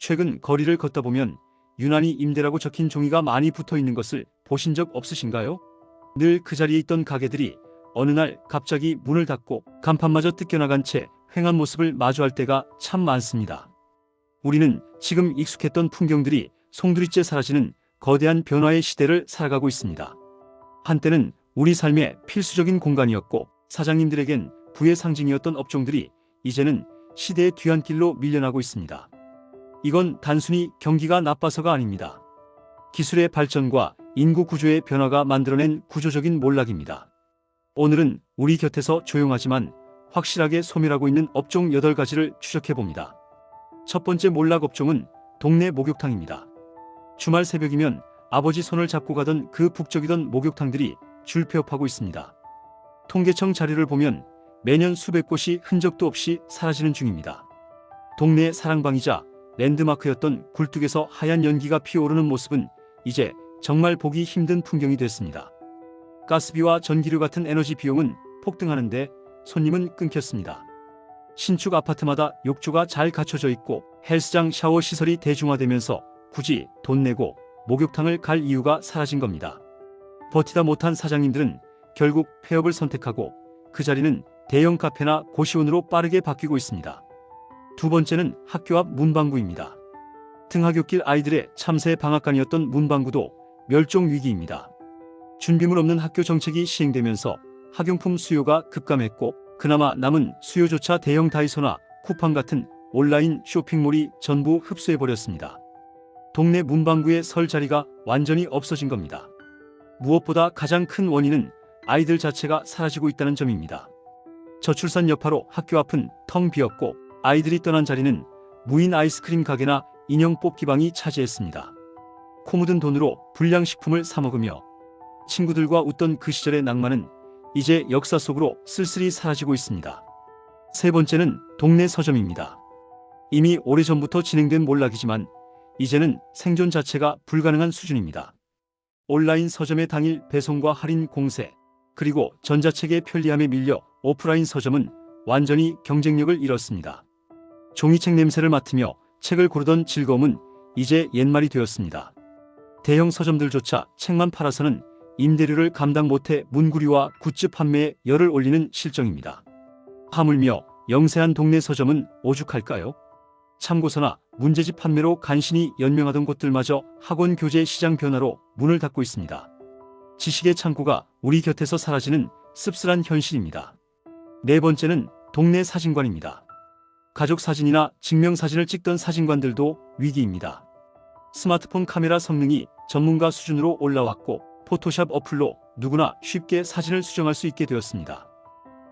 최근 거리를 걷다 보면 유난히 임대라고 적힌 종이가 많이 붙어 있는 것을 보신 적 없으신가요? 늘 그 자리에 있던 가게들이 어느 날 갑자기 문을 닫고 간판마저 뜯겨나간 채 횡한 모습을 마주할 때가 참 많습니다. 우리는 지금 익숙했던 풍경들이 송두리째 사라지는 거대한 변화의 시대를 살아가고 있습니다. 한때는 우리 삶의 필수적인 공간이었고 사장님들에겐 부의 상징이었던 업종들이 이제는 시대의 뒤안길로 밀려나고 있습니다. 이건 단순히 경기가 나빠서가 아닙니다. 기술의 발전과 인구 구조의 변화가 만들어낸 구조적인 몰락입니다. 오늘은 우리 곁에서 조용하지만 확실하게 소멸하고 있는 업종 8가지를 추적해봅니다. 첫 번째 몰락 업종은 동네 목욕탕입니다. 주말 새벽이면 아버지 손을 잡고 가던 그 북적이던 목욕탕들이 줄 폐업하고 있습니다. 통계청 자료를 보면 매년 수백 곳이 흔적도 없이 사라지는 중입니다. 동네의 사랑방이자 랜드마크였던 굴뚝에서 하얀 연기가 피어오르는 모습은 이제 정말 보기 힘든 풍경이 됐습니다. 가스비와 전기료 같은 에너지 비용은 폭등하는데 손님은 끊겼습니다. 신축 아파트마다 욕조가 잘 갖춰져 있고 헬스장 샤워 시설이 대중화되면서 굳이 돈 내고 목욕탕을 갈 이유가 사라진 겁니다. 버티다 못한 사장님들은 결국 폐업을 선택하고 그 자리는 대형 카페나 고시원으로 빠르게 바뀌고 있습니다. 두 번째는 학교 앞 문방구입니다. 등하굣길 아이들의 참새 방앗간이었던 문방구도 멸종 위기입니다. 준비물 없는 학교 정책이 시행되면서 학용품 수요가 급감했고 그나마 남은 수요조차 대형 다이소나 쿠팡 같은 온라인 쇼핑몰이 전부 흡수해버렸습니다. 동네 문방구에 설 자리가 완전히 없어진 겁니다. 무엇보다 가장 큰 원인은 아이들 자체가 사라지고 있다는 점입니다. 저출산 여파로 학교 앞은 텅 비었고 아이들이 떠난 자리는 무인 아이스크림 가게나 인형 뽑기방이 차지했습니다. 코 묻은 돈으로 불량식품을 사 먹으며 친구들과 웃던 그 시절의 낭만은 이제 역사 속으로 쓸쓸히 사라지고 있습니다. 세 번째는 동네 서점입니다. 이미 오래전부터 진행된 몰락이지만 이제는 생존 자체가 불가능한 수준입니다. 온라인 서점의 당일 배송과 할인 공세, 그리고 전자책의 편리함에 밀려 오프라인 서점은 완전히 경쟁력을 잃었습니다. 종이책 냄새를 맡으며 책을 고르던 즐거움은 이제 옛말이 되었습니다. 대형 서점들조차 책만 팔아서는 임대료를 감당 못해 문구류와 굿즈 판매에 열을 올리는 실정입니다. 하물며 영세한 동네 서점은 오죽할까요? 참고서나 문제집 판매로 간신히 연명하던 곳들마저 학원 교재 시장 변화로 문을 닫고 있습니다. 지식의 창고가 우리 곁에서 사라지는 씁쓸한 현실입니다. 네 번째는 동네 사진관입니다. 가족 사진이나 증명사진을 찍던 사진관들도 위기입니다. 스마트폰 카메라 성능이 전문가 수준으로 올라왔고 포토샵 어플로 누구나 쉽게 사진을 수정할 수 있게 되었습니다.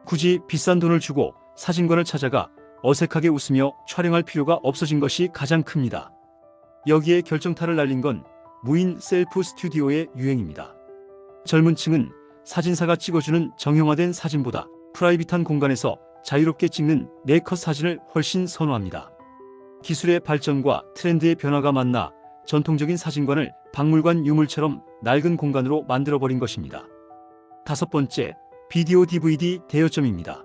굳이 비싼 돈을 주고 사진관을 찾아가 어색하게 웃으며 촬영할 필요가 없어진 것이 가장 큽니다. 여기에 결정타를 날린 건 무인 셀프 스튜디오의 유행입니다. 젊은 층은 사진사가 찍어주는 정형화된 사진보다 프라이빗한 공간에서 자유롭게 찍는 네컷 사진을 훨씬 선호합니다. 기술의 발전과 트렌드의 변화가 만나 전통적인 사진관을 박물관 유물처럼 낡은 공간으로 만들어버린 것입니다. 다섯 번째, 비디오 DVD 대여점입니다.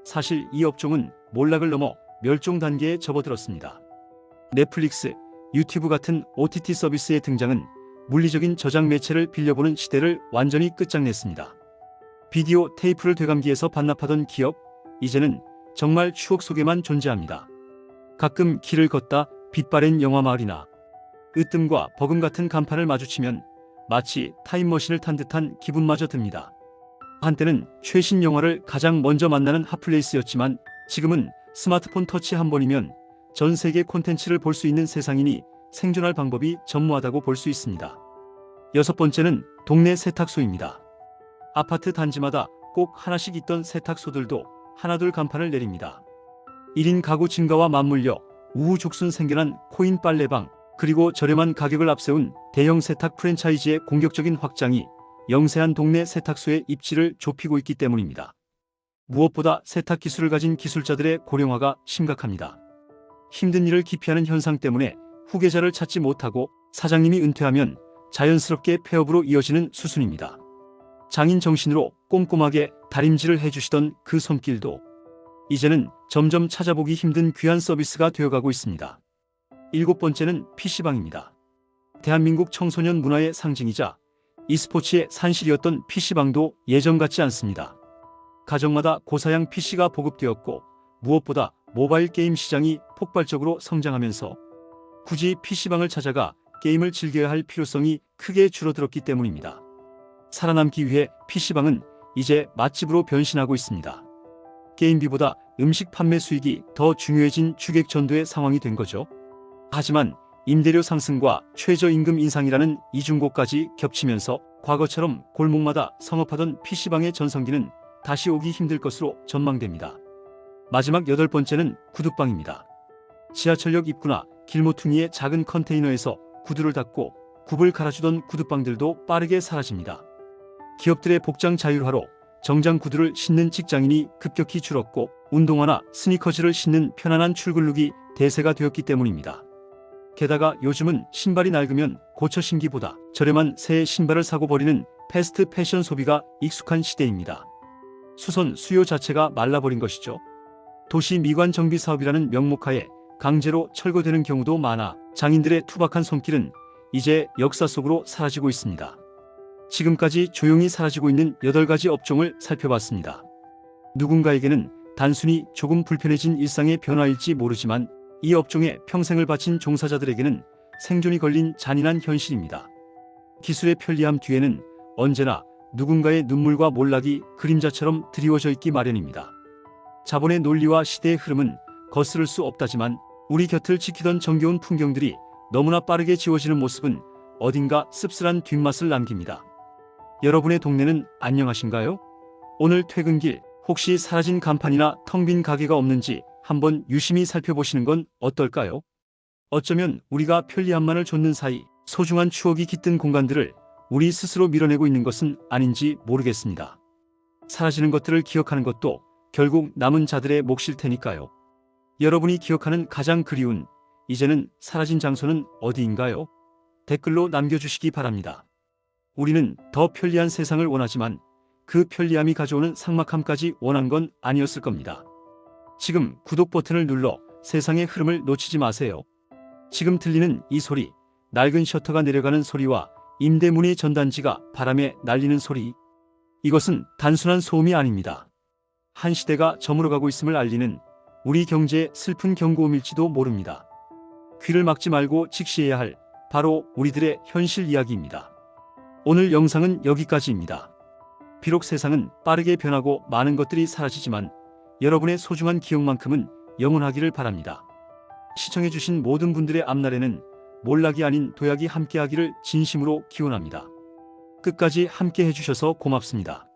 사실 이 업종은 몰락을 넘어 멸종 단계에 접어들었습니다. 넷플릭스, 유튜브 같은 OTT 서비스의 등장은 물리적인 저장 매체를 빌려보는 시대를 완전히 끝장냈습니다. 비디오 테이프를 되감기에서 반납하던 기업, 이제는 정말 추억 속에만 존재합니다. 가끔 길을 걷다 빛바랜 영화마을이나 으뜸과 버금 같은 간판을 마주치면 마치 타임머신을 탄 듯한 기분마저 듭니다. 한때는 최신 영화를 가장 먼저 만나는 핫플레이스였지만 지금은 스마트폰 터치 한 번이면 전 세계 콘텐츠를 볼 수 있는 세상이니 생존할 방법이 전무하다고 볼 수 있습니다. 여섯 번째는 동네 세탁소입니다. 아파트 단지마다 꼭 하나씩 있던 세탁소들도 하나둘 간판을 내립니다. 1인 가구 증가와 맞물려 우후죽순 생겨난 코인 빨래방, 그리고 저렴한 가격을 앞세운 대형 세탁 프랜차이즈의 공격적인 확장이 영세한 동네 세탁소의 입지를 좁히고 있기 때문입니다. 무엇보다 세탁 기술을 가진 기술자들의 고령화가 심각합니다. 힘든 일을 기피하는 현상 때문에 후계자를 찾지 못하고 사장님이 은퇴하면 자연스럽게 폐업으로 이어지는 수순입니다. 장인 정신으로 꼼꼼하게 다림질을 해주시던 그 손길도 이제는 점점 찾아보기 힘든 귀한 서비스가 되어가고 있습니다. 7번째는 PC방입니다. 대한민국 청소년 문화의 상징이자 e스포츠의 산실이었던 PC방도 예전 같지 않습니다. 가정마다 고사양 PC가 보급되었고 무엇보다 모바일 게임 시장이 폭발적으로 성장하면서 굳이 PC방을 찾아가 게임을 즐겨야 할 필요성이 크게 줄어들었기 때문입니다. 살아남기 위해 PC방은 이제 맛집으로 변신하고 있습니다. 게임비보다 음식 판매 수익이 더 중요해진 주객전도의 상황이 된 거죠. 하지만 임대료 상승과 최저임금 인상이라는 이중고까지 겹치면서 과거처럼 골목마다 성업하던 PC방의 전성기는 다시 오기 힘들 것으로 전망됩니다. 마지막 8번째는 구두방입니다. 지하철역 입구나 길모퉁이의 작은 컨테이너에서 구두를 닫고 굽을 갈아주던 구두방들도 빠르게 사라집니다. 기업들의 복장 자율화로 정장 구두를 신는 직장인이 급격히 줄었고 운동화나 스니커즈를 신는 편안한 출근룩이 대세가 되었기 때문입니다. 게다가 요즘은 신발이 낡으면 고쳐 신기보다 저렴한 새 신발을 사고 버리는 패스트 패션 소비가 익숙한 시대입니다. 수선 수요 자체가 말라버린 것이죠. 도시 미관 정비 사업이라는 명목하에 강제로 철거되는 경우도 많아 장인들의 투박한 손길은 이제 역사 속으로 사라지고 있습니다. 지금까지 조용히 사라지고 있는 8가지 업종을 살펴봤습니다. 누군가에게는 단순히 조금 불편해진 일상의 변화일지 모르지만 이 업종에 평생을 바친 종사자들에게는 생존이 걸린 잔인한 현실입니다. 기술의 편리함 뒤에는 언제나 누군가의 눈물과 몰락이 그림자처럼 드리워져 있기 마련입니다. 자본의 논리와 시대의 흐름은 거스를 수 없다지만 우리 곁을 지키던 정겨운 풍경들이 너무나 빠르게 지워지는 모습은 어딘가 씁쓸한 뒷맛을 남깁니다. 여러분의 동네는 안녕하신가요? 오늘 퇴근길 혹시 사라진 간판이나 텅 빈 가게가 없는지 한번 유심히 살펴보시는 건 어떨까요? 어쩌면 우리가 편리함만을 좇는 사이 소중한 추억이 깃든 공간들을 우리 스스로 밀어내고 있는 것은 아닌지 모르겠습니다. 사라지는 것들을 기억하는 것도 결국 남은 자들의 몫일 테니까요. 여러분이 기억하는 가장 그리운, 이제는 사라진 장소는 어디인가요? 댓글로 남겨주시기 바랍니다. 우리는 더 편리한 세상을 원하지만 그 편리함이 가져오는 삭막함까지 원한 건 아니었을 겁니다. 지금 구독 버튼을 눌러 세상의 흐름을 놓치지 마세요. 지금 들리는 이 소리, 낡은 셔터가 내려가는 소리와 임대문의 전단지가 바람에 날리는 소리, 이것은 단순한 소음이 아닙니다. 한 시대가 저물어가고 있음을 알리는 우리 경제의 슬픈 경고음일지도 모릅니다. 귀를 막지 말고 직시해야 할 바로 우리들의 현실 이야기입니다. 오늘 영상은 여기까지입니다. 비록 세상은 빠르게 변하고 많은 것들이 사라지지만 여러분의 소중한 기억만큼은 영원하기를 바랍니다. 시청해주신 모든 분들의 앞날에는 몰락이 아닌 도약이 함께하기를 진심으로 기원합니다. 끝까지 함께 해주셔서 고맙습니다.